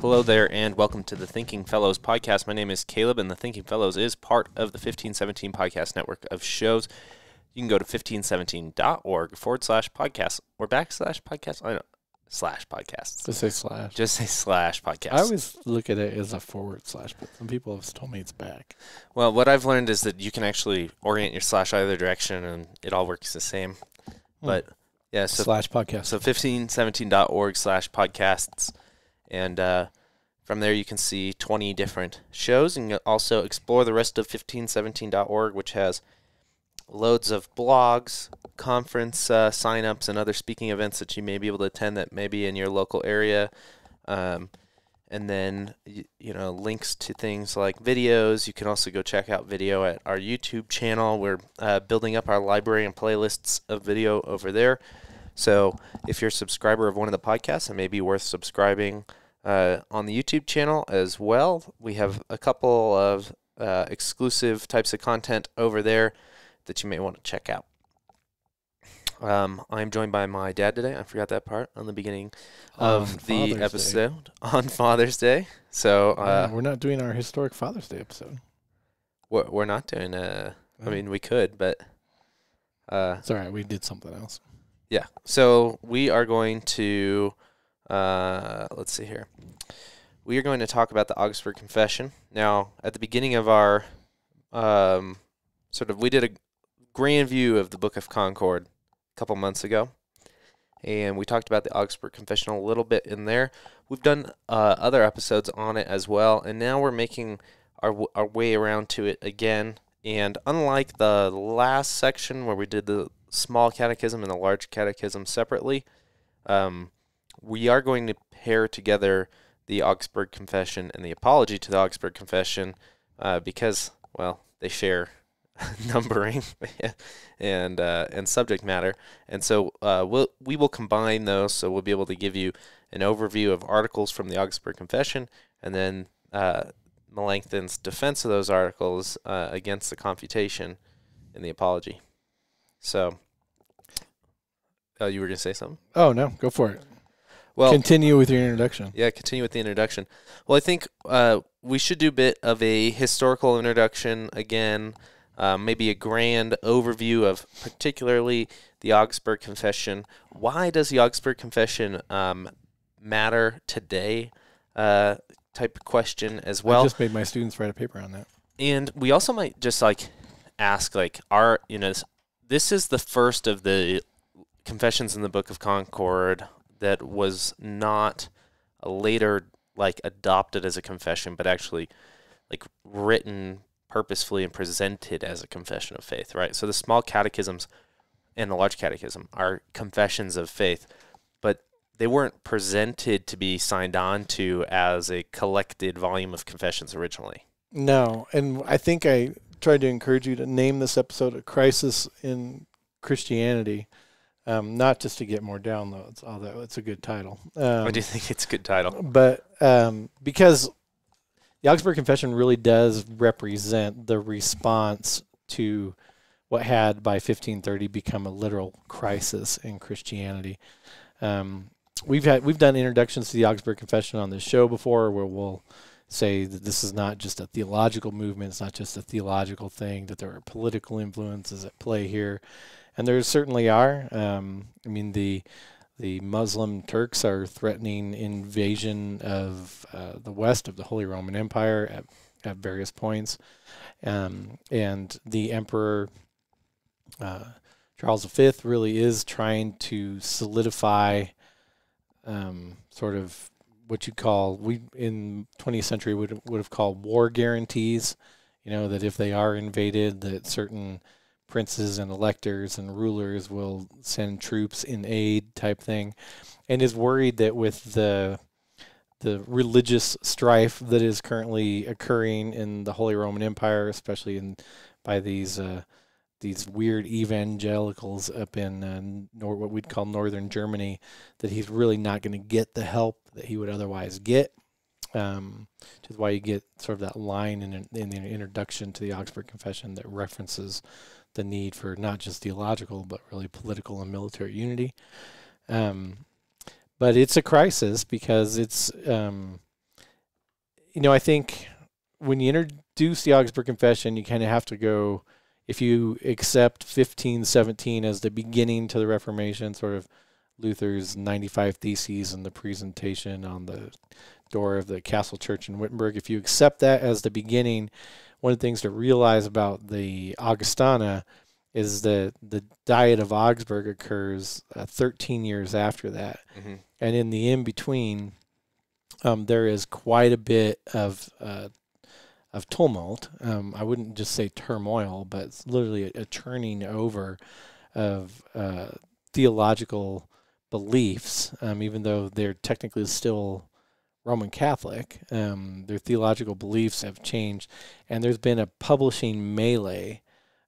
Hello there, and welcome to the Thinking Fellows podcast. My name is Caleb, and the Thinking Fellows is part of the 1517 podcast network of shows. You can go to 1517.org/podcast or /podcast. I don't know, /podcasts. Just say slash. Just say /podcast. I always look at it as a / but some people have told me it's back. Well, what I've learned is that you can actually orient your slash either direction, and it all works the same. But yeah, so /podcast. So 1517.org/podcasts. And from there, you can see 20 different shows, and you can also explore the rest of 1517.org, which has loads of blogs, conference sign-ups, and other speaking events that you may be able to attend that may be in your local area. And then, links to things like videos. You can also go check out video at our YouTube channel. We're building up our library and playlists of video over there. So if you're a subscriber of one of the podcasts, it may be worth subscribing on the YouTube channel as well. We have a couple of exclusive types of content over there that you may want to check out. I'm joined by my dad today. I forgot that part on the beginning of the episode on Father's Day. So we're not doing our historic Father's Day episode. We're not doing I mean, we could, but it's all right. We did something else. Yeah. So we are going to let's see here. We are going to talk about the Augsburg Confession. Now, at the beginning of our we did a grand view of the Book of Concord a couple months ago, and we talked about the Augsburg Confession a little bit in there. We've done other episodes on it as well, and now we're making our way around to it again. And unlike the last section where we did the small catechism and the large catechism separately, we are going to pair together the Augsburg Confession and the Apology to the Augsburg Confession because, well, they share numbering and subject matter. And so we will combine those, so we'll be able to give you an overview of articles from the Augsburg Confession and then Melanchthon's defense of those articles against the confutation in the Apology. So, you were going to say something? Oh, no. Go for it. Well, continue with your introduction. Yeah, continue with the introduction. Well, I think we should do a bit of a historical introduction again, maybe a grand overview of particularly the Augsburg Confession. Why does the Augsburg Confession matter today? Type of question as well. I just made my students write a paper on that. And we also might just ask this is the first of the confessions in the Book of Concord that was not later adopted as a confession, but actually written purposefully and presented as a confession of faith, right? So the small catechisms and the large catechism are confessions of faith, but they weren't presented to be signed on to as a collected volume of confessions originally. No, and I think I tried to encourage you to name this episode A Crisis in Christianity. Not just to get more downloads, although it's a good title. I do think it's a good title. But because the Augsburg Confession really does represent the response to what had, by 1530, become a literal crisis in Christianity. We've done introductions to the Augsburg Confession on this show before, where we'll say that this is not just a theological movement, it's not just a theological thing, that there are political influences at play here. And there certainly are. The Muslim Turks are threatening invasion of the west of the Holy Roman Empire at various points. And the Emperor Charles V really is trying to solidify sort of what you'd call, in 20th century would have called war guarantees, that if they are invaded, that certain princes and electors and rulers will send troops in aid type thing, and is worried that with the religious strife that is currently occurring in the Holy Roman Empire, especially by these weird evangelicals up in what we'd call northern Germany, that he's really not going to get the help that he would otherwise get. Which is why you get sort of that line in the introduction to the Augsburg Confession that references the need for not just theological, but really political and military unity. But it's a crisis because it's I think when you introduce the Augsburg Confession, you kind of have to go, if you accept 1517 as the beginning to the Reformation, sort of Luther's 95 Theses and the presentation on the door of the Castle Church in Wittenberg, if you accept that as the beginning, one of the things to realize about the Augustana is that the Diet of Augsburg occurs 13 years after that. Mm-hmm. And in the in-between, there is quite a bit of tumult. I wouldn't just say turmoil, but it's literally a turning over of theological beliefs, even though they're technically still Roman Catholic. Their theological beliefs have changed, and there's been a publishing melee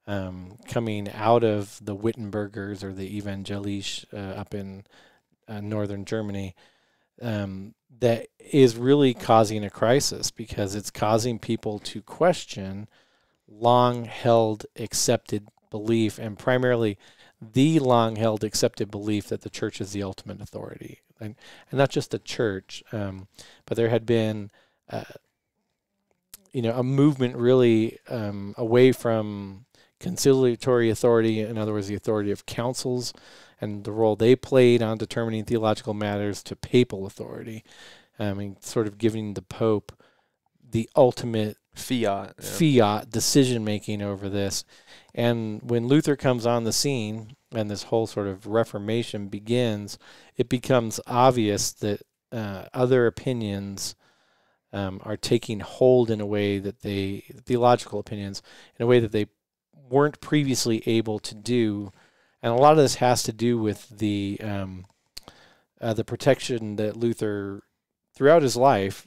coming out of the Wittenbergers or the Evangelische up in northern Germany that is really causing a crisis, because it's causing people to question long-held accepted belief, and primarily the long-held accepted belief that the church is the ultimate authority. And not just the church, but there had been a movement really away from conciliatory authority, in other words, the authority of councils and the role they played on determining theological matters, to papal authority. Sort of giving the Pope the ultimate fiat decision-making over this. And when Luther comes on the scene and this whole sort of Reformation begins, it becomes obvious that other opinions are taking hold in a way that theological opinions, in a way that they weren't previously able to do. And a lot of this has to do with the protection that Luther, throughout his life,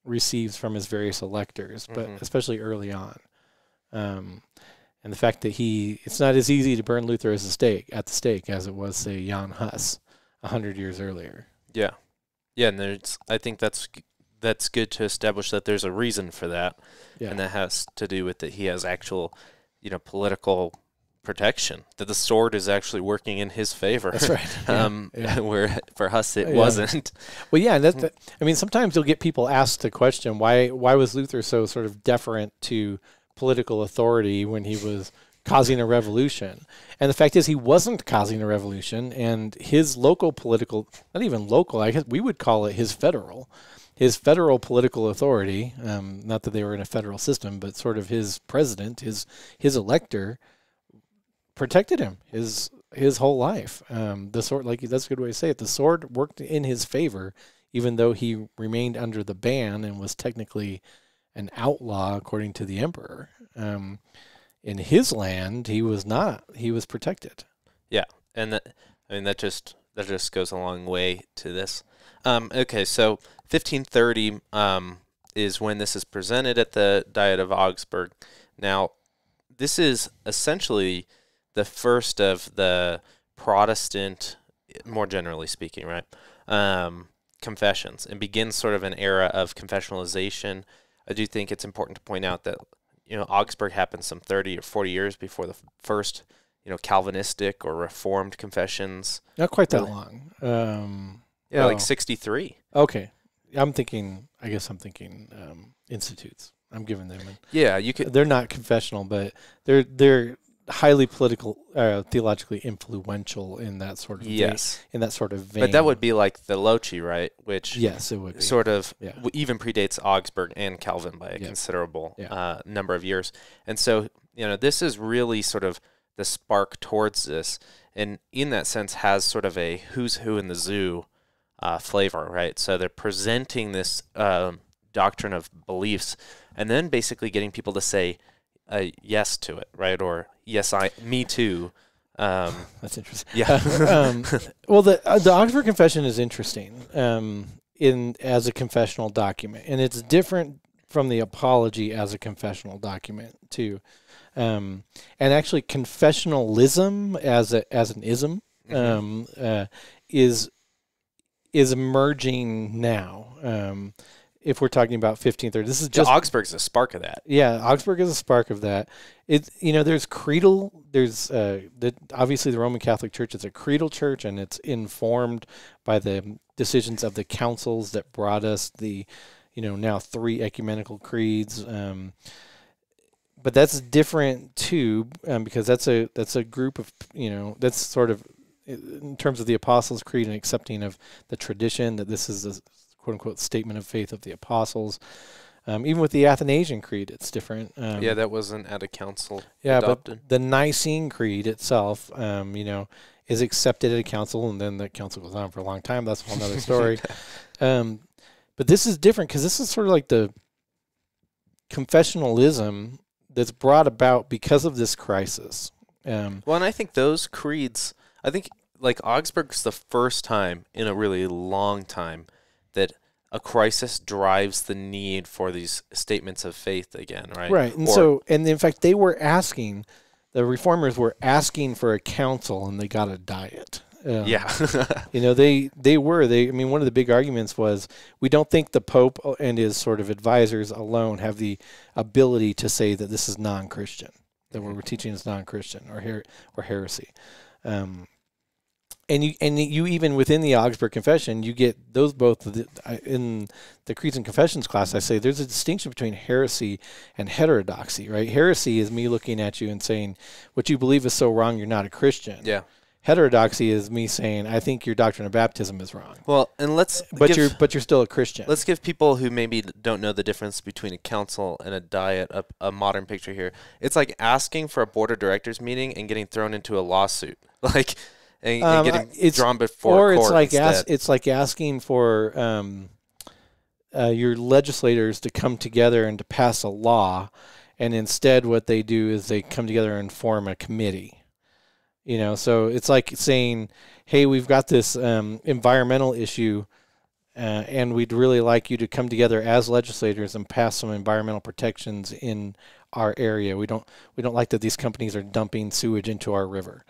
receives from his various electors, but especially early on. And the fact that it's not as easy to burn Luther at the stake as it was, say, Jan Hus 100 years earlier. Yeah. Yeah, and I think that's good to establish that there's a reason for that, and that has to do with that he has actual, political protection, that the sword is actually working in his favor. That's right. Where for Hus it wasn't. Well, yeah, sometimes you'll get people asked the question, why was Luther so sort of deferent to political authority when he was causing a revolution? And the fact is, he wasn't causing a revolution, and his local political, not even local, I guess we would call it his federal political authority, not that they were in a federal system, but sort of his president, his elector, protected him his whole life. The sword, that's a good way to say it. The sword worked in his favor, even though he remained under the ban and was technically an outlaw according to the emperor. In his land, he was not. He was protected. Yeah, and that just goes a long way to this. Okay, so 1530 is when this is presented at the Diet of Augsburg. Now, this is essentially the first of the Protestant, more generally speaking, right, confessions, and begins sort of an era of confessionalization. I do think it's important to point out that, Augsburg happened some 30 or 40 years before the first, Calvinistic or Reformed confessions. Not quite that long. Like 63. Okay. I'm thinking institutes. I'm giving them. Yeah, you could. They're not confessional, but they're highly political, theologically influential in that sort of vein. But that would be like the Loci, right? Which yes, it would be. Sort of even predates Augsburg and Calvin by a considerable number of years. And so, this is really sort of the spark towards this, and in that sense has sort of a who's who in the zoo flavor, right? So they're presenting this doctrine of beliefs, and then basically getting people to say yes to it, right? Or yes, me too. That's interesting. Yeah. Well, the Augsburg Confession is interesting as a confessional document, and it's different from the Apology as a confessional document too. And actually, confessionalism as an ism is emerging now. If we're talking about 1530, this is just Augsburg's a spark of that. Yeah, Augsburg is a spark of that. There's creedal. There's obviously the Roman Catholic Church is a creedal church, and it's informed by the decisions of the councils that brought us the now 3 ecumenical creeds. But that's different too, because that's a group of, that's sort of, in terms of the Apostles' Creed, and accepting of the tradition that this is a quote unquote statement of faith of the apostles. Even with the Athanasian Creed, it's different. Yeah, that wasn't at a council. Yeah, adopted. but the Nicene Creed itself, is accepted at a council, and then the council goes on for a long time. That's a whole other story. But this is different because this is sort of like the confessionalism that's brought about because of this crisis. Well, and I think those creeds, like Augsburg's the first time in a really long time that a crisis drives the need for these statements of faith again, right? Right. And in fact, the reformers were asking for a council, and they got a diet. Yeah. One of the big arguments was, we don't think the Pope and his sort of advisors alone have the ability to say that this is non-Christian, that what we're teaching is non-Christian or heresy. And you even within the Augsburg Confession, you get those both. In the Creeds and Confessions class, I say there's a distinction between heresy and heterodoxy, right? Heresy is me looking at you and saying, what you believe is so wrong, you're not a Christian. Yeah. Heterodoxy is me saying, I think your doctrine of baptism is wrong. Well, and you're still a Christian. Let's give people who maybe don't know the difference between a council and a diet a modern picture here. It's like asking for a board of directors meeting and getting thrown into a lawsuit. And getting drawn before court instead. It's like asking for your legislators to come together and to pass a law, and instead what they do is they come together and form a committee. So it's like saying, hey, we've got this environmental issue, and we'd really like you to come together as legislators and pass some environmental protections in our area. We don't like that these companies are dumping sewage into our river.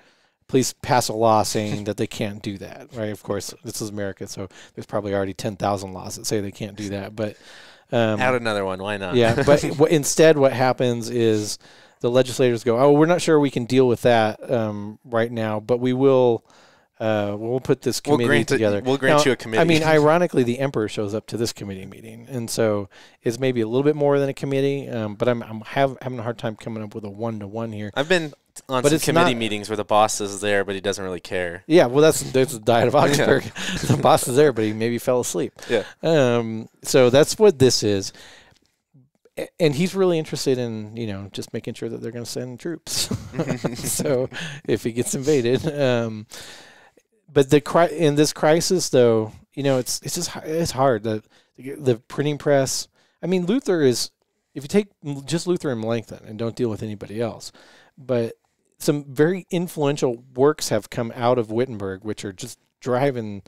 Please pass a law saying that they can't do that, right? Of course, this is America, so there's probably already 10,000 laws that say they can't do that. But add another one, why not? Yeah, but instead what happens is the legislators go, oh, we're not sure we can deal with that right now, but we will. We'll put this committee together. We'll grant you a committee. I mean, ironically, the emperor shows up to this committee meeting, and so it's maybe a little bit more than a committee. But I'm having a hard time coming up with a one-to-one here. I've been on some committee meetings where the boss is there, but he doesn't really care. Yeah, well, that's the Diet of Augsburg. The boss is there, but he maybe fell asleep. Yeah. So that's what this is. And he's really interested in, just making sure that they're going to send troops. So if he gets invaded. But in this crisis, though, it's hard. The printing press. I mean, Luther is, if you take just Luther and Melanchthon and don't deal with anybody else, but some very influential works have come out of Wittenberg, which are just driving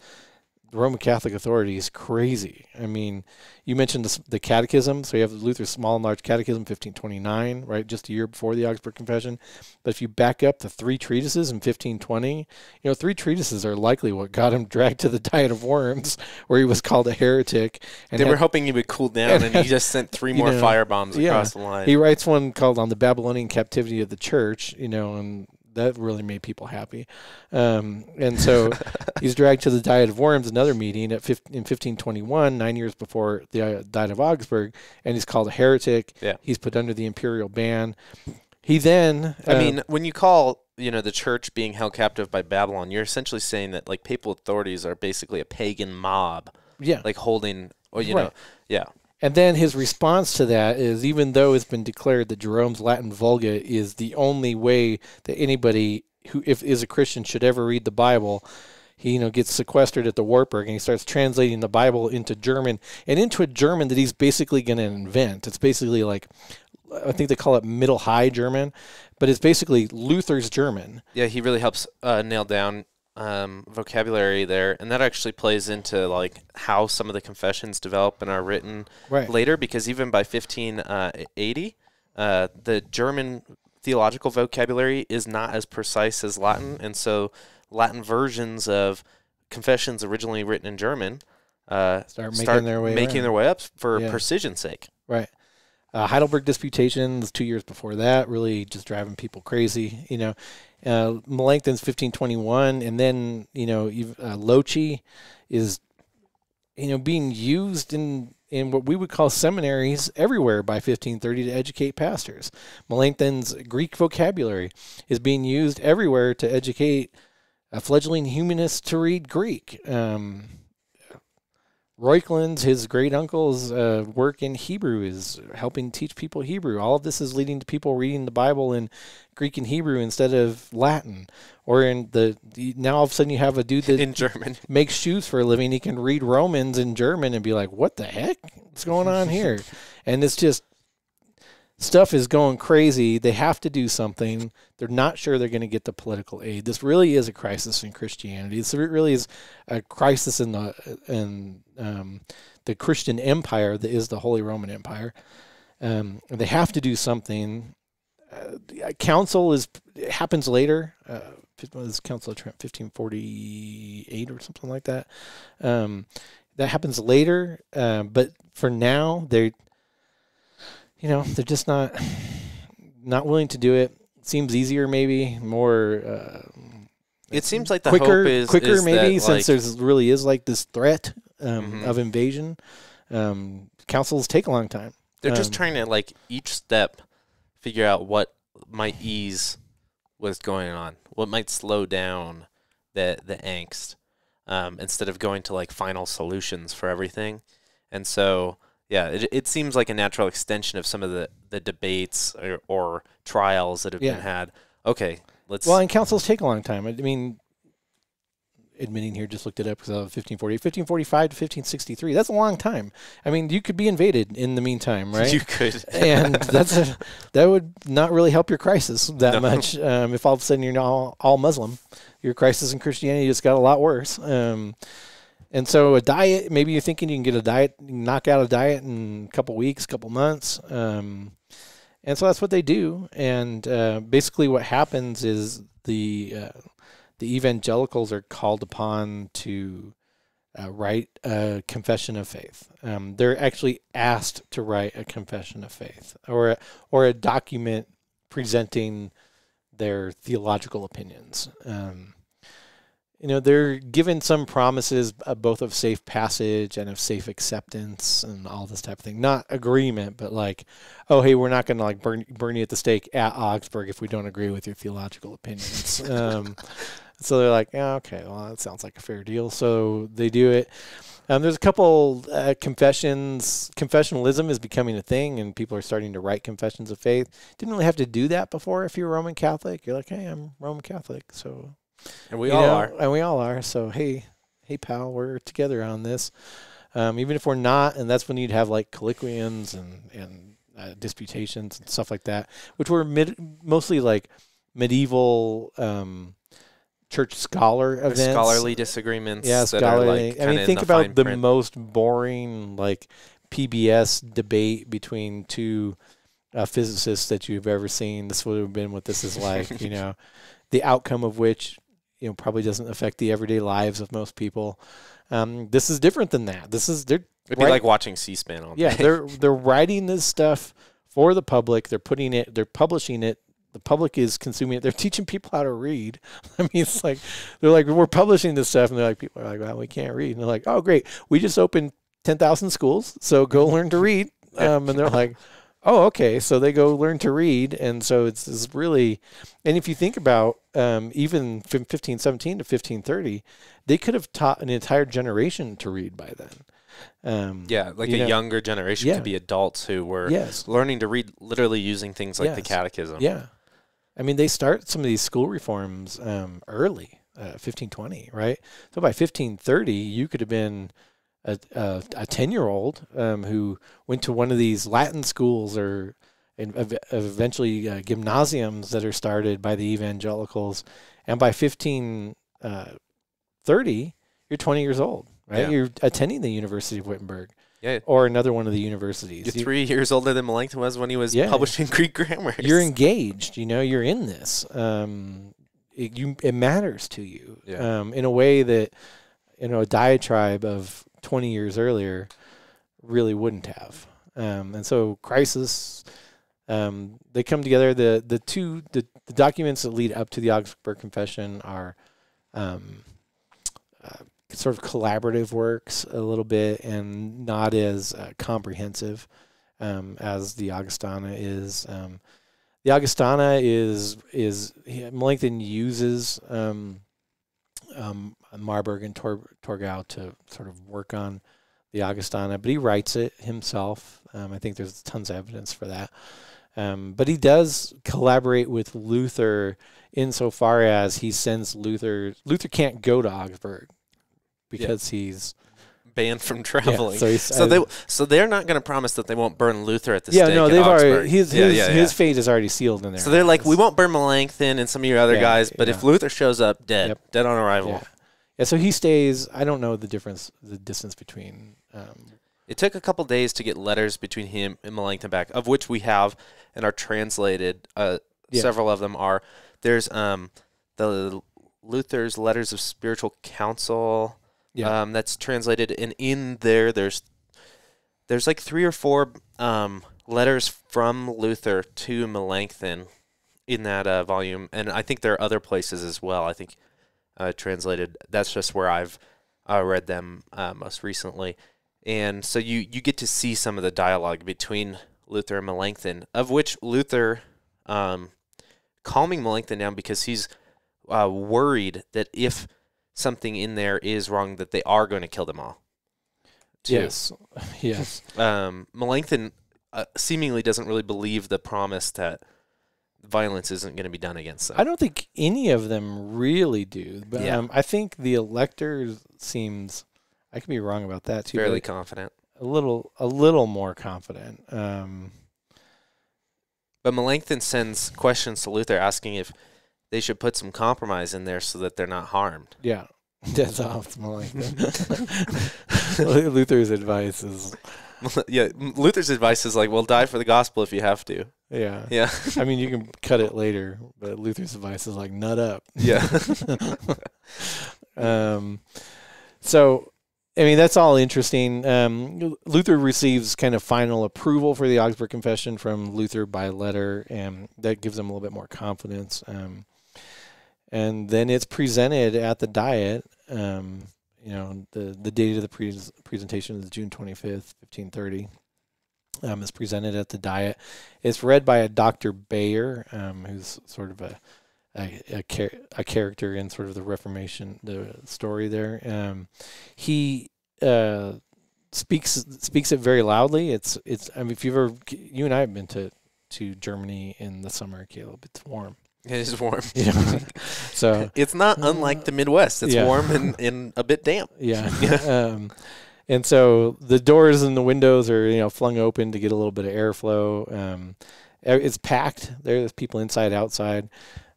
the Roman Catholic authorities crazy. I mean, you mentioned the Catechism. So you have Luther's Small and Large Catechism, 1529, right, just a year before the Augsburg Confession. But if you back up the 3 treatises in 1520, 3 treatises are likely what got him dragged to the Diet of Worms, where he was called a heretic. And they were hoping he would cool down, and he just sent 3 more firebombs across the line. He writes one called On the Babylonian Captivity of the Church, and that really made people happy. And so he's dragged to the Diet of Worms, another meeting in 1521, 9 years before the Diet of Augsburg, and he's called a heretic. Yeah. He's put under the imperial ban. He then... I mean, when you call, the church being held captive by Babylon, you're essentially saying that, papal authorities are basically a pagan mob. Yeah. Holding, or, right. Yeah. And then his response to that is, even though it's been declared that Jerome's Latin Vulgate is the only way that anybody who is a Christian should ever read the Bible, he gets sequestered at the Wartburg, and he starts translating the Bible into German, and into a German that he's basically going to invent. It's basically I think they call it Middle High German, but it's basically Luther's German. Yeah, he really helps nail down vocabulary there, and that actually plays into how some of the confessions develop and are written later, because even by 1580 the German theological vocabulary is not as precise as Latin, and so Latin versions of confessions originally written in German start making their way up for precision's sake. Right. Heidelberg Disputations 2 years before that, really just driving people crazy. Melanchthon's 1521, and then Loci is being used in in what we would call seminaries everywhere by 1530 to educate pastors. Melanchthon's Greek vocabulary is being used everywhere to educate fledgling humanists to read Greek. Reuchlin's, his great uncle's work in Hebrew is helping teach people Hebrew. All of this is leading to people reading the Bible in Greek and Hebrew instead of Latin. Or now all of a sudden you have a dude that in German makes shoes for a living. He can read Romans in German and be like, "What the heck? What's going on here?" And it's just stuff is going crazy. They have to do something. They're not sure they're going to get the political aid. This really is a crisis in Christianity. This really is a crisis in the Christian empire that is the Holy Roman Empire. They have to do something. Council happens later. Was Council of Trent 1548 or something like that? That happens later. But for now, they're just not willing to do it. Seems easier, maybe more. It seems like the quicker, hope is quicker, is maybe, that, since like, there's really is like this threat of invasion. Councils take a long time. they're just trying to, like, each step figure out what might ease what's going on, what might slow down the angst, instead of going to, like, final solutions for everything. And so, yeah, it seems like a natural extension of some of the debates or trials that have been had. Okay, let's... Well, and councils take a long time. I mean, admitting here, just looked it up because of 1545 to 1563. That's a long time. I mean, you could be invaded in the meantime, right? You could. And that would not really help your crisis that much. If all of a sudden you're now all Muslim, your crisis in Christianity just got a lot worse. And so a diet, maybe you're thinking you can get a diet, knock out a diet in a couple weeks, couple months. And so that's what they do. And basically what happens is the evangelicals are called upon to write a confession of faith. They're actually asked to write a confession of faith or a document presenting their theological opinions. They're given some promises both of safe passage and of safe acceptance and all this type of thing. Not agreement, but like, oh, hey, we're not going to like burn you at the stake at Augsburg if we don't agree with your theological opinions. So they're like, yeah, okay, well, that sounds like a fair deal. So they do it. There's a couple confessions. Confessionalism is becoming a thing, and people are starting to write confessions of faith. Didn't really have to do that before if you're Roman Catholic. You're like, hey, I'm Roman Catholic, so... And we all are. And we all are. So, hey, pal, we're together on this. Even if we're not, and that's when you'd have like colloquiums and disputations and stuff like that, which were mostly like medieval church scholar events. Scholarly disagreements. Yeah, scholarly. Like, I mean, think about the most boring like PBS debate between two physicists that you've ever seen. This would have been what this is like, the outcome of which probably doesn't affect the everyday lives of most people. This is different than that. It'd be like watching C-SPAN all day. Yeah, they're writing this stuff for the public. They're publishing it. The public is consuming it. They're teaching people how to read. I mean, it's like they're like, we're publishing this stuff, and they're like, people are like, well, we can't read. And they're like, oh, great, we just opened 10,000 schools, so go learn to read. And they're like, oh, okay. So they go learn to read. And so it's really, and if you think about even from 1517 to 1530, they could have taught an entire generation to read by then. Like a younger generation could be adults who were learning to read literally using things like the catechism. Yeah. I mean, they start some of these school reforms early, 1520, right? So by 1530, you could have been a 10-year-old who went to one of these Latin schools or eventually gymnasiums that are started by the evangelicals. And by 1530, you're 20 years old, right? Yeah. You're attending the University of Wittenberg or another one of the universities. You're 3 years older than Melanchthon was when he was publishing Greek grammars. You're engaged, you're in this. It matters to you in a way that, a diatribe of 20 years earlier really wouldn't have. And so crisis, they come together. The documents that lead up to the Augsburg Confession are sort of collaborative works a little bit and not as comprehensive as the Augustana is. The Augustana Melanchthon uses Marburg and Torgau to sort of work on the Augustana, but he writes it himself. I think there's tons of evidence for that. But he does collaborate with Luther insofar as he sends Luther. Luther can't go to Augsburg because he's banned from traveling. Yeah, so they're not going to promise that they won't burn Luther at the stake. Yeah, no, they've already his fate is already sealed in there. So they're like, we won't burn Melanchthon and some of your other guys, but if Luther shows up, dead on arrival. Yeah, so he stays. I don't know the distance between. It took a couple days to get letters between him and Melanchthon back, of which we have and are translated. Several of them are. There's the Luther's Letters of Spiritual Counsel. Yeah. That's translated, and in there's like 3 or 4 letters from Luther to Melanchthon in that volume, and I think there are other places as well. I think translated. That's just where I've read them most recently, and so you get to see some of the dialogue between Luther and Melanchthon, of which Luther calming Melanchthon down because he's worried that if something in there is wrong, that they are going to kill them all. Too. Yes. Melanchthon seemingly doesn't really believe the promise that violence isn't going to be done against them. I don't think any of them really do. But I think the elector seems, I could be wrong about that too. Fairly confident. A little more confident. But Melanchthon sends questions to Luther asking if they should put some compromise in there so that they're not harmed. Yeah, that's off Melanchthon. Luther's advice is... Luther's advice is like, well, die for the gospel if you have to. Yeah. Yeah. I mean, you can cut it later, but Luther's advice is like, nut up. Yeah. So, I mean, that's all interesting. Luther receives kind of final approval for the Augsburg Confession from Luther by letter, and that gives him a little bit more confidence. And then it's presented at the Diet. The date of the presentation is June 25th, 1530. It's presented at the Diet. It's read by a Dr. Bayer, who's sort of a character in sort of the Reformation, the story there. He speaks it very loudly. It's. I mean, if you and I have been to Germany in the summer, Caleb, it's warm. It is warm. So it's not unlike the Midwest. It's warm and a bit damp. Yeah. And so the doors and the windows are, flung open to get a little bit of airflow. It's packed. There's people inside, outside.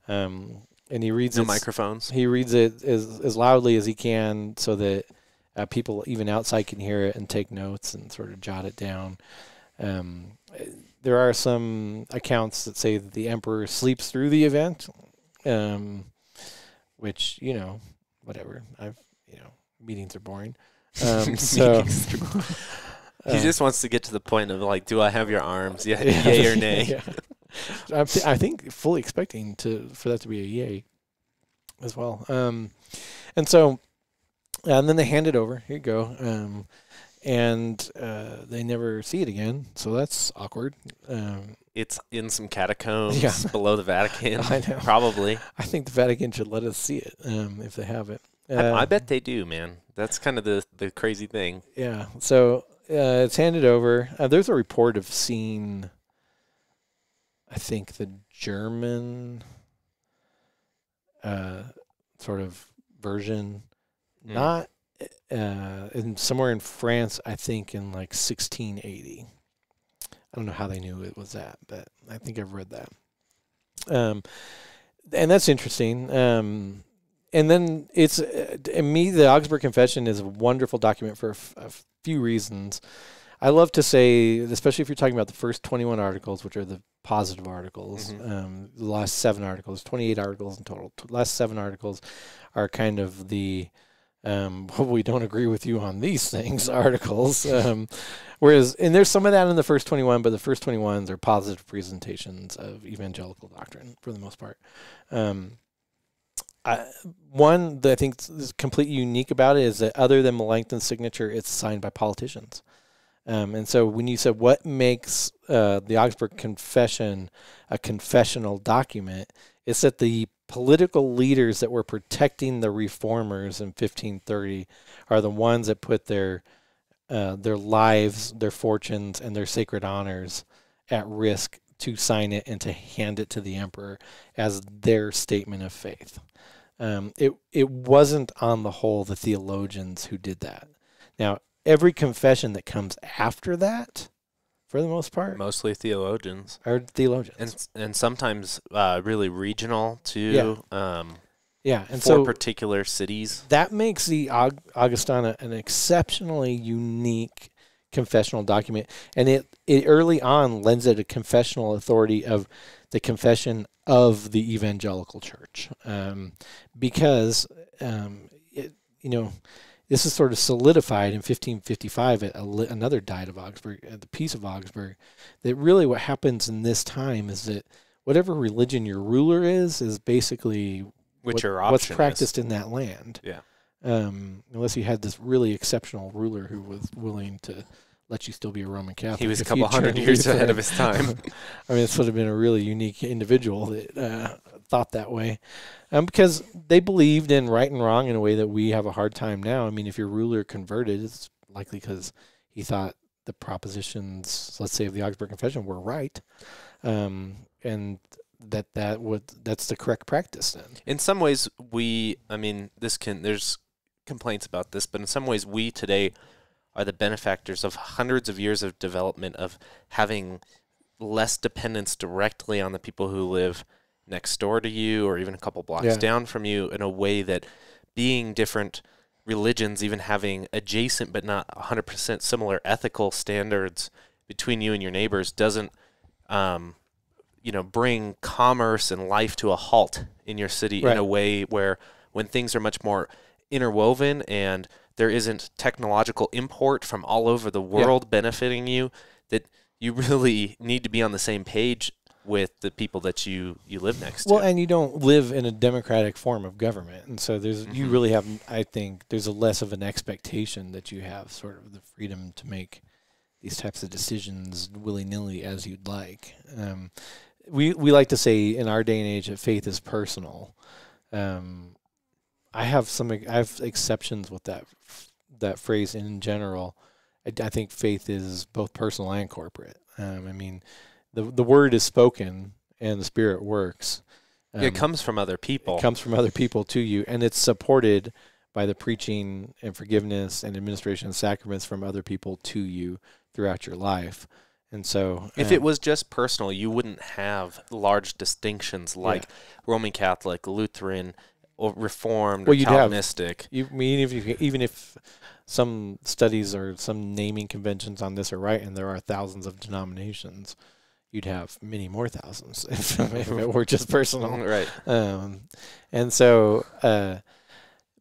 And he reads microphones. He reads it as loudly as he can so that people even outside can hear it and take notes and sort of jot it down. There are some accounts that say that the emperor sleeps through the event, which, whatever. Meetings are boring. So he just wants to get to the point of like, do I have your arms? Yay or nay? Yeah. I think fully expecting for that to be a yay as well. And then they hand it over. Here you go. And they never see it again, so that's awkward. It's in some catacombs below the Vatican. I know. Probably. I think the Vatican should let us see it if they have it. I bet they do, man. That's kind of the crazy thing. Yeah. So it's handed over. There's a report of seeing, I think, the German sort of version, not somewhere in France, I think in like 1680. I don't know how they knew it was that, but I think I've read that. And that's interesting. And then it's, the Augsburg Confession is a wonderful document for a few reasons. I love to say, especially if you're talking about the first 21 articles, which are the positive articles, the last 7 articles, 28 articles in total. Last 7 articles are kind of the, we don't agree with you on these things articles. Whereas, and there's some of that in the first 21, but the first 21s are positive presentations of evangelical doctrine for the most part. one that I think is completely unique about it is that other than Melanchthon's signature, it's signed by politicians. And so when you said what makes the Augsburg Confession a confessional document, it's that the political leaders that were protecting the reformers in 1530 are the ones that put their lives, their fortunes, and their sacred honors at risk to sign it and to hand it to the emperor as their statement of faith. It wasn't on the whole the theologians who did that. Now, every confession that comes after that, for the most part, mostly theologians, are theologians, and sometimes really regional too. And for particular cities. That makes the Augustana an exceptionally unique confessional document, and it early on lends it a confessional authority of the confession of the evangelical church, because this is sort of solidified in 1555 at another Diet of Augsburg, at the Peace of Augsburg, that really what happens in this time is that whatever religion your ruler is basically what's practiced in that land. Yeah. Unless you had this really exceptional ruler who was willing to let you still be a Roman Catholic. He was a couple hundred years ahead of his time. I mean, this would have been a really unique individual that thought that way. Because they believed in right and wrong in a way that we have a hard time now. I mean, if your ruler converted, it's likely because he thought the propositions, let's say, of the Augsburg Confession were right. And that's the correct practice then. In some ways, there's complaints about this, but in some ways we today are the benefactors of hundreds of years of development of having less dependence directly on the people who live next door to you or even a couple blocks down from you, in a way that being different religions, even having adjacent but not 100% similar ethical standards between you and your neighbors, doesn't bring commerce and life to a halt in your city in a way where when things are much more interwoven and there isn't technological import from all over the world benefiting you, that you really need to be on the same page with the people that you live next to. Well, and you don't live in a democratic form of government. And so you really have, I think, there's a less of an expectation that you have sort of the freedom to make these types of decisions willy-nilly as you'd like. We like to say in our day and age that faith is personal. I have exceptions with that phrase in general. I think faith is both personal and corporate. I mean, the word is spoken and the Spirit works. It comes from other people. It comes from other people to you, and it's supported by the preaching and forgiveness and administration of sacraments from other people to you throughout your life. And so, if it was just personal, you wouldn't have large distinctions like Roman Catholic, Lutheran, or Reformed, or Calvinistic. Even if some studies or some naming conventions on this are right, and there are thousands of denominations, you'd have many more thousands if it were just personal. Right. And so,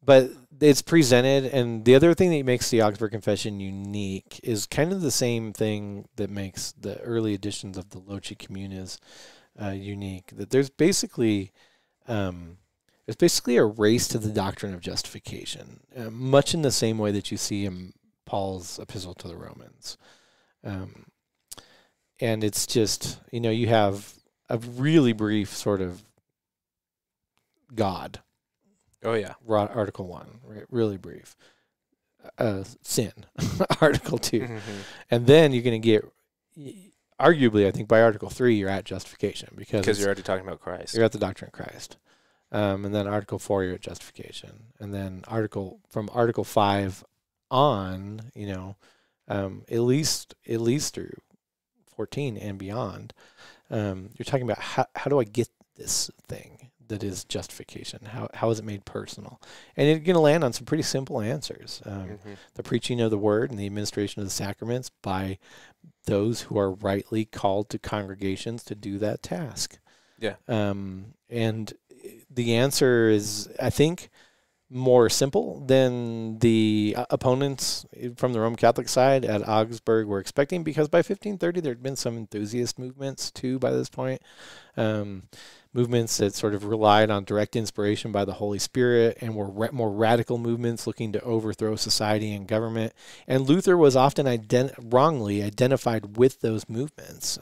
but it's presented, and the other thing that makes the Augsburg Confession unique is kind of the same thing that makes the early editions of the Loci Communes unique. That there's basically a race to the doctrine of justification, much in the same way that you see in Paul's epistle to the Romans. And it's just, you have a really brief sort of God. Oh, yeah. Article 1, right? Really brief. Sin, Article 2. Mm-hmm. And then you're going to get, arguably, I think by Article 3, you're at justification. Because you're already talking about Christ. You're at the doctrine of Christ. And then Article 4, you're at justification. And then from Article 5 on, at least through 14 and beyond, you're talking about how do I get this thing that is justification? How is it made personal? And you're going to land on some pretty simple answers. The preaching of the word and the administration of the sacraments by those who are rightly called to congregations to do that task. Yeah. And the answer is, I think, more simple than the the opponents from the Roman Catholic side at Augsburg were expecting, because by 1530 there had been some enthusiast movements too by this point. Movements that sort of relied on direct inspiration by the Holy Spirit and were more radical movements looking to overthrow society and government. And Luther was often wrongly identified with those movements.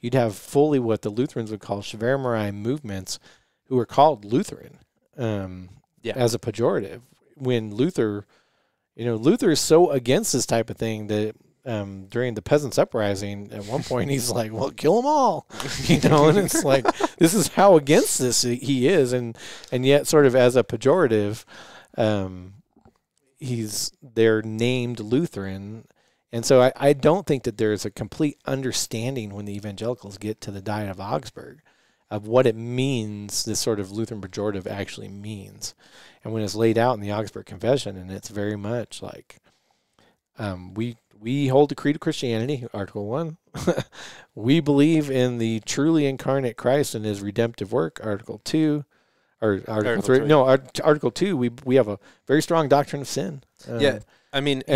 You'd have fully what the Lutherans would call Schwärmerei movements, who were called Lutheran as a pejorative. When Luther is so against this type of thing that during the Peasants' Uprising, at one point he's like, well, kill them all, and it's like, this is how against this he is. And yet sort of as a pejorative, they're named Lutheran. And so I don't think that there's a complete understanding when the evangelicals get to the Diet of Augsburg of what it means, this sort of Lutheran pejorative actually means. And when it's laid out in the Augsburg Confession, and it's very much like, we hold the creed of Christianity, Article 1. We believe in the truly incarnate Christ and his redemptive work, Article 2. Or Article 3. No, Article 2, we have a very strong doctrine of sin. You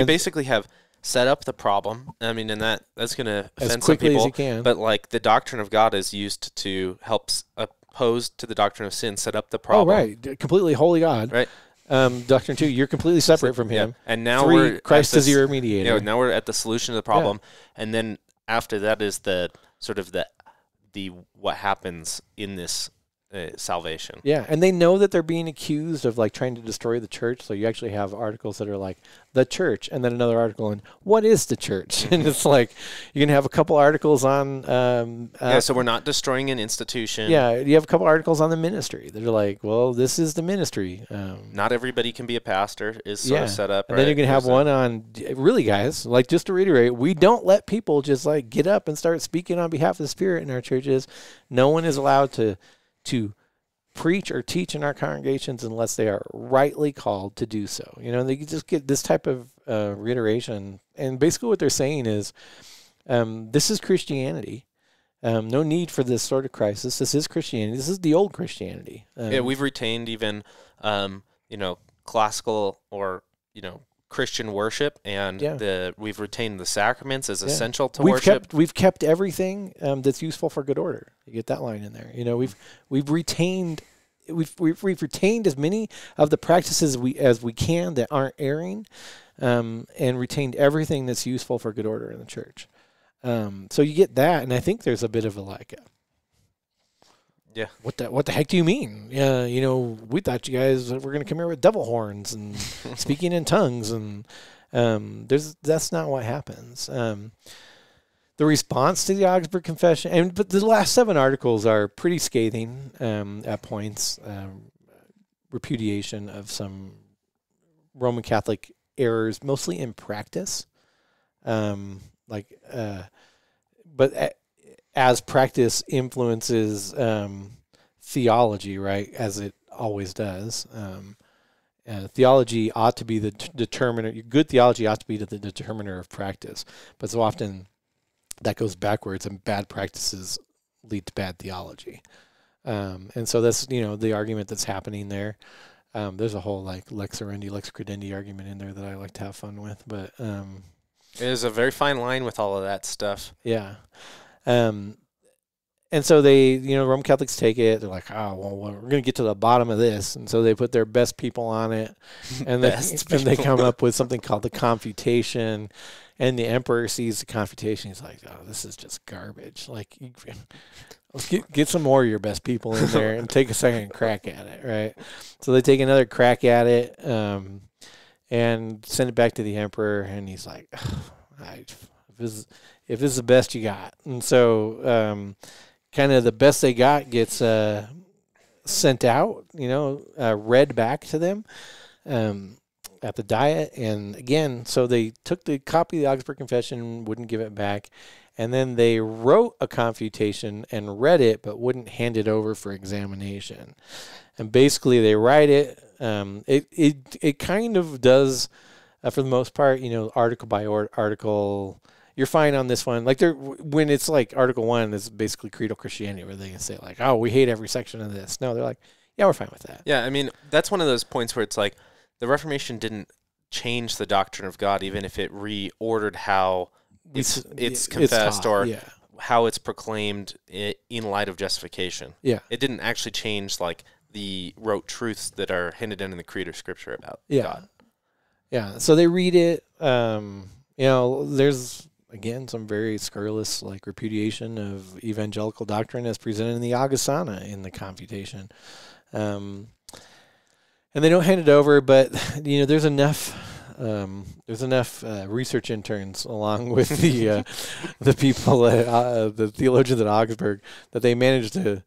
basically have set up the problem. And that's going to offend some people. As you can. But like the doctrine of God is used to help opposed to the doctrine of sin, set up the problem. Oh, right. Completely holy God. Right. Doctrine 2, you're completely separate from him. Yeah. And now 3, Christ is your mediator. Now we're at the solution of the problem. Yeah. And then after that is the sort of the what happens in this salvation. Yeah, and they know that they're being accused of like trying to destroy the church. So you actually have articles that are like the church, and then another article on what is the church, and it's like you're gonna have a couple articles on. So we're not destroying an institution. Yeah, you have a couple articles on the ministry that are like, well, this is the ministry. Not everybody can be a pastor. Is sort of set up. And then you're gonna have one on really, guys. Like, just to reiterate, we don't let people just like get up and start speaking on behalf of the Spirit in our churches. No one is allowed to preach or teach in our congregations unless they are rightly called to do so. They just get this type of reiteration. And basically what they're saying is, this is Christianity. No need for this sort of crisis. This is Christianity. This is the old Christianity. We've retained even, classical or, Christian worship, and we've retained the sacraments as essential to worship. We've kept everything that's useful for good order. You get that line in there. We've retained as many of the practices as we can that aren't erring, and retained everything that's useful for good order in the church. So you get that, and I think there's a bit of a what the heck do you mean? We thought you guys were going to come here with devil horns and speaking in tongues, and that's not what happens. The response to the Augsburg Confession, but the last 7 articles are pretty scathing at points. Repudiation of some Roman Catholic errors, mostly in practice, but as practice influences theology, right, as it always does. Theology ought to be the determiner. Good theology ought to be the determiner of practice. But so often that goes backwards, and bad practices lead to bad theology. And so that's, the argument that's happening there. There's a whole lex oriendi, lex credendi argument in there that I like to have fun with. But there's a very fine line with all of that stuff. Yeah. And so they, Roman Catholics take it. They're like, oh, well, we're going to get to the bottom of this. And so they put their best people on it. And they come up with something called the Confutation. And the emperor sees the Confutation. He's like, oh, this is just garbage. Like, let's get some more of your best people in there and take a second crack at it, right? So they take another crack at it and send it back to the emperor. And he's like, if this is the best you got. And so kind of the best they got gets sent out, read back to them at the Diet. And again, so they took the copy of the Augsburg Confession, wouldn't give it back, and then they wrote a confutation and read it, but wouldn't hand it over for examination. And basically they write it. It kind of does, for the most part, article by article. You're fine on this one. Like, when it's like Article 1 is basically creedal Christianity, where they can say like, oh, we hate every section of this. No, they're like, yeah, we're fine with that. Yeah, that's one of those points where it's like the Reformation didn't change the doctrine of God, even if it reordered how it's confessed taught, or yeah. how it's proclaimed in light of justification. Yeah. It didn't actually change like the rote truths that are hinted in the Creed or Scripture about God. Yeah. So they read it. There's again some very scurrilous like repudiation of evangelical doctrine as presented in the Augustana in the Confutation. And they don't hand it over, but there's enough research interns along with the people at the theologians at Augsburg that they managed to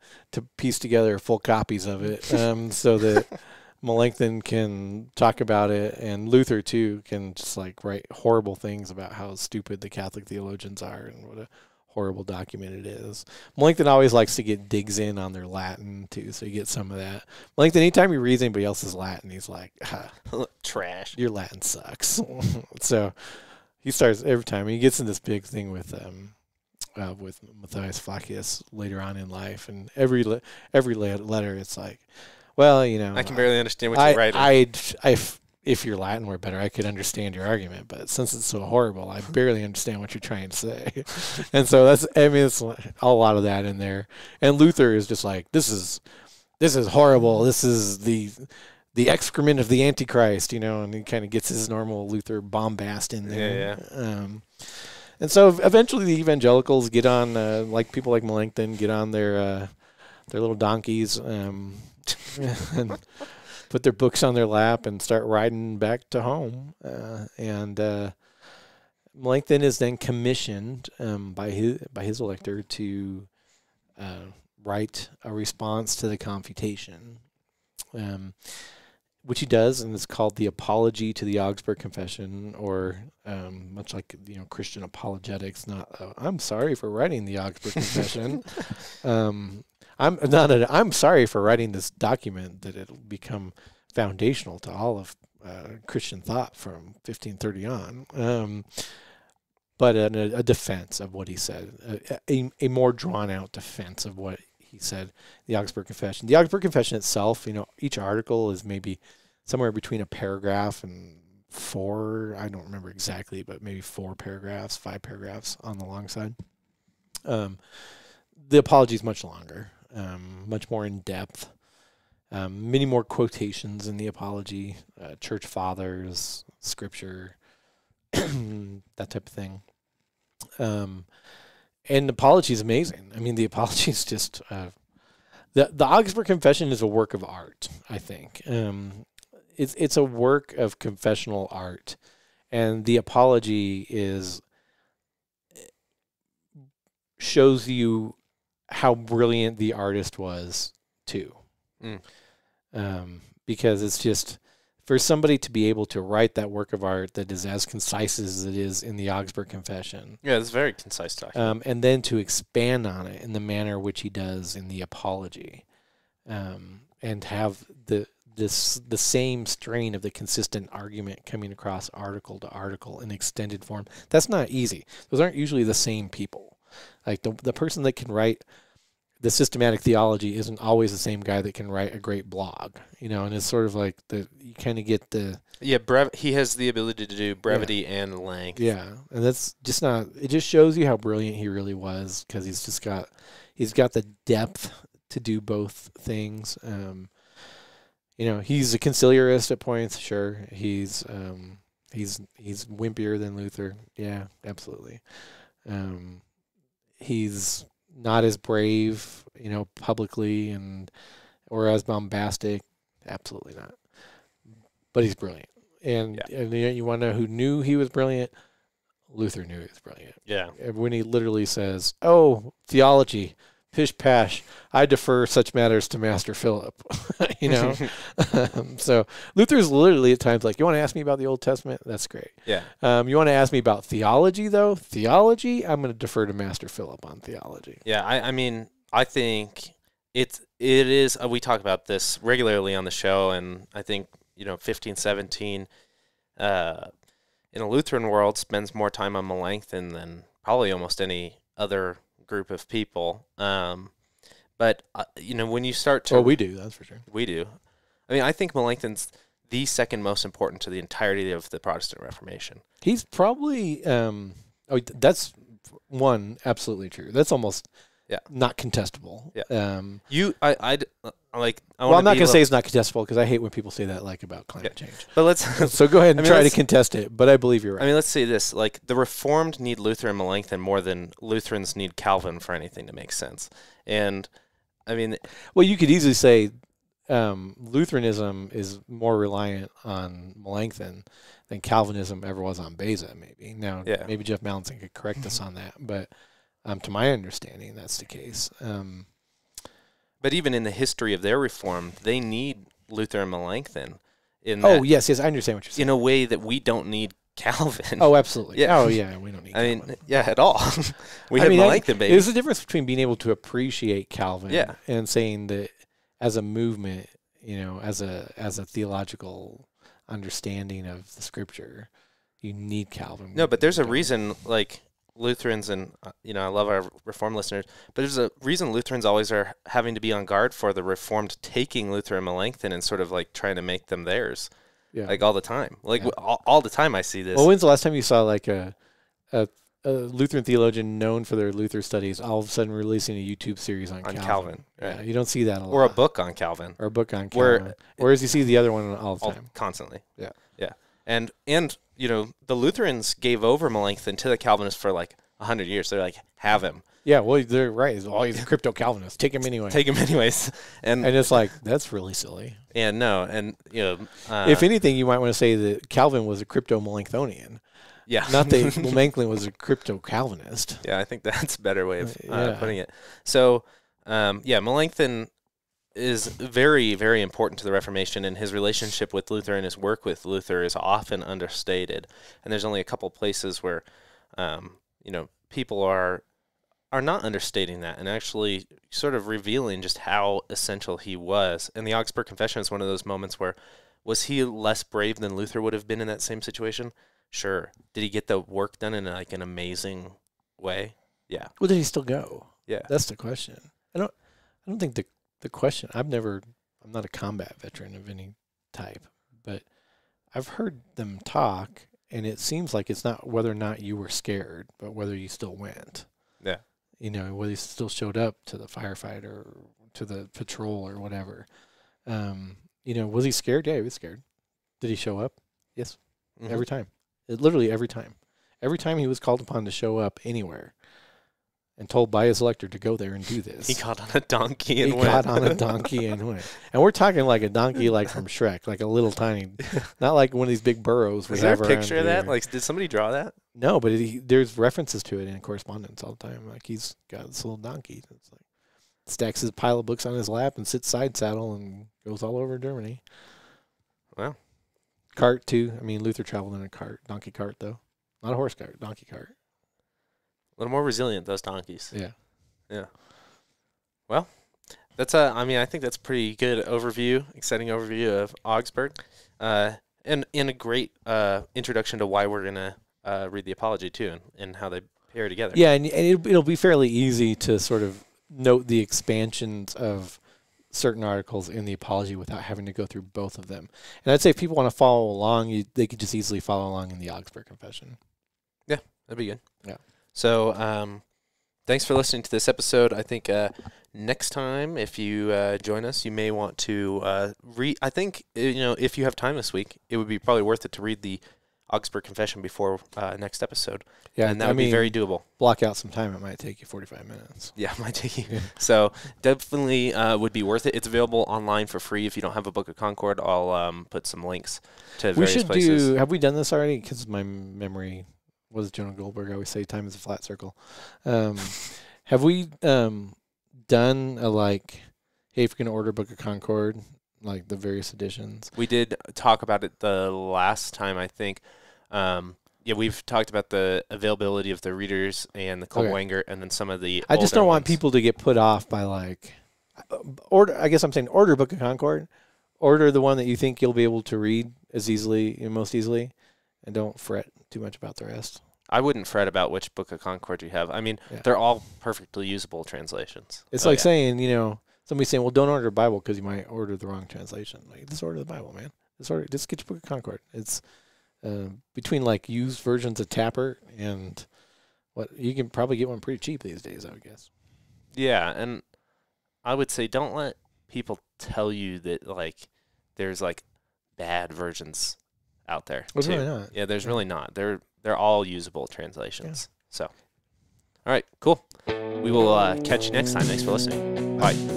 piece together full copies of it, so that Melanchthon can talk about it, and Luther too can just like write horrible things about how stupid the Catholic theologians are and what a horrible document it is. Melanchthon always likes to get digs in on their Latin too, so you get some of that. Melanchthon, anytime he reads anybody else's Latin, he's like, trash. Your Latin sucks. So he starts every time. He gets in this big thing with Matthias Flacius later on in life, and every letter it's like, well, I can barely understand what you're writing. If your Latin were better, I could understand your argument, but since it's so horrible, I barely understand what you're trying to say. And so it's a lot of that in there. And Luther is just like, this is horrible. This is the excrement of the Antichrist, and he kind of gets his normal Luther bombast in there. Yeah. And so eventually the evangelicals get on, like people like Melanchthon, get on their little donkeys and put their books on their lap and start riding back to home. Melanchthon is then commissioned by his elector to write a response to the Confutation, which he does, and it's called the Apology to the Augsburg Confession, or much like Christian apologetics. Not I'm sorry for writing the Augsburg Confession. I'm sorry for writing this document that it'll become foundational to all of Christian thought from 1530 on. But a defense of what he said, a more drawn out defense of what he said. The Augsburg Confession. The Augsburg Confession itself, each article is maybe somewhere between a paragraph and 4. I don't remember exactly, but maybe 5 paragraphs on the long side. The apology is much longer. Much more in depth, many more quotations in the apology, church fathers, scripture, that type of thing. And the apology is amazing. I mean, the apology is just the Augsburg Confession is a work of art. I think it's a work of confessional art, and the apology shows you how brilliant the artist was too. Because it's just for somebody to be able to write that work of art that is as concise as it is in the Augsburg Confession. Yeah, it's a very concise document. And then to expand on it in the manner which he does in the apology, and have the same strain of the consistent argument coming across article to article in extended form. That's not easy. Those aren't usually the same people. Like the person that can write the systematic theology isn't always the same guy that can write a great blog, and it's sort of like you kind of get the he has the ability to do brevity and length. Yeah, and that's just not. It just shows you how brilliant he really was, because he's got the depth to do both things. He's a conciliarist at points. Sure, he's wimpier than Luther. Yeah, absolutely. He's not as brave, publicly or as bombastic. Absolutely not. But he's brilliant. And you want to know who knew he was brilliant? Luther knew he was brilliant. Yeah. When he literally says, "Oh, theology, pish pash, I defer such matters to Master Philip." So Luther's literally at times like, "You want to ask me about the Old Testament? That's great. Yeah. You want to ask me about theology, though? Theology, I'm going to defer to Master Philip on theology." Yeah, I mean, I think it is. We talk about this regularly on the show, and I think 1517 in a Lutheran world spends more time on Melanchthon than probably almost any other group of people. But when you start to... Well, we do, that's for sure. We do. I mean, I think Melanchthon's the second most important to the entirety of the Protestant Reformation. He's probably that's one absolutely true. That's almost not contestable. Yeah. Well, I'm not gonna say it's not contestable because I hate when people say that like about climate change. But let's so go ahead and try to contest it. But I believe you're right. I mean, let's say this: like the Reformed need Luther and Melanchthon more than Lutherans need Calvin for anything to make sense. And I mean, well, you could easily say Lutheranism is more reliant on Melanchthon than Calvinism ever was on Beza. Maybe now, maybe Jeff Mallinson could correct us on that, but to my understanding, that's the case. But even in the history of their reform, they need Luther and Melanchthon. Yes, I understand what you're saying. In a way that we don't need Calvin. Oh, absolutely. Yeah. Oh, yeah, we don't need Calvin. I mean, at all. We have Melanchthon, baby. There's a difference between being able to appreciate Calvin and saying that as a movement, as a theological understanding of the Scripture, you need Calvin. No, but there's a reason, like, Lutherans and, I love our Reformed listeners, but there's a reason Lutherans always are having to be on guard for the Reformed taking Luther and Melanchthon and sort of like trying to make them theirs, like all the time. Like all the time I see this. Well, when's the last time you saw like a Lutheran theologian known for their Luther studies all of a sudden releasing a YouTube series on Calvin? Right. Yeah, you don't see that a lot. Or a book on Calvin. Whereas you see the other one all the time. Constantly. Yeah. Yeah. And the Lutherans gave over Melanchthon to the Calvinists for like 100 years. They're like, have him. Yeah, well, they're right. He's a crypto Calvinist. Take him anyway. Take him anyways. And it's like, that's really silly. And if anything, you might want to say that Calvin was a crypto Melanchthonian. Yeah. Not that Melanchthon was a crypto Calvinist. Yeah, I think that's a better way of putting it. So, Melanchthon is very, very important to the Reformation, and his relationship with Luther and his work with Luther is often understated. And there's only a couple places where, people are not understating that and actually sort of revealing just how essential he was. And the Augsburg Confession is one of those moments where, was he less brave than Luther would have been in that same situation? Sure. Did he get the work done in like an amazing way? Yeah. Well, did he still go? Yeah. That's the question. I don't think the question, I'm not a combat veteran of any type, but I've heard them talk, and it seems like it's not whether or not you were scared, but whether you still went. Yeah. Whether you still showed up to the firefight or to the patrol or whatever. Was he scared? Yeah, he was scared. Did he show up? Yes. Mm-hmm. Every time. Literally every time. Every time he was called upon to show up anywhere and told by his elector to go there and do this. He got on a donkey and went. He got on a donkey and went. And we're talking like a donkey like from Shrek, like a little tiny, not like one of these big burros. Was there a picture of that? Like, did somebody draw that? No, but there's references to it in correspondence all the time. Like, he's got this little donkey. It's like stacks his pile of books on his lap and sits side saddle and goes all over Germany. Wow. Cart, too. I mean, Luther traveled in a cart. Donkey cart, though. Not a horse cart, donkey cart. A little more resilient, those donkeys. Yeah. Yeah. Well, that's I think that's a pretty good overview, exciting overview of Augsburg. And a great introduction to why we're going to read the Apology, too, and how they pair together. Yeah, and it'll be fairly easy to sort of note the expansions of certain articles in the Apology without having to go through both of them. And I'd say if people want to follow along, they could just easily follow along in the Augsburg Confession. Yeah, that'd be good. Yeah. So thanks for listening to this episode. I think next time, if you join us, you may want to read. I think, if you have time this week, it would be probably worth it to read the Augsburg Confession before next episode. Yeah, and that would be very doable. Block out some time. It might take you 45 minutes. Yeah, it might take you. So definitely would be worth it. It's available online for free. If you don't have a Book of Concord, I'll put some links to various places. Have we done this already? Because my memory was Jonah Goldberg. I always say time is a flat circle. Have we done hey, if you're going to order Book of Concord, like the various editions? We did talk about it the last time, I think. We've talked about the availability of the readers and the Kohlwanger, and then some of the I just don't want ones. people to get put off by order. I guess I'm saying order Book of Concord. Order the one that you think you'll be able to read as easily and most easily, and don't fret too much about the rest. I wouldn't fret about which Book of Concord you have. I mean, they're all perfectly usable translations. It's saying, somebody saying, well, don't order a Bible because you might order the wrong translation. Like, just order the Bible, man. just get your Book of Concord. It's between like used versions of Tapper and what you can probably get one pretty cheap these days, I would guess. Yeah, and I would say don't let people tell you that like there's like bad versions out there. Well, really not. Yeah, there's really not. They're all usable translations. Yeah. So, all right, cool. We will catch you next time. Thanks for listening. Bye.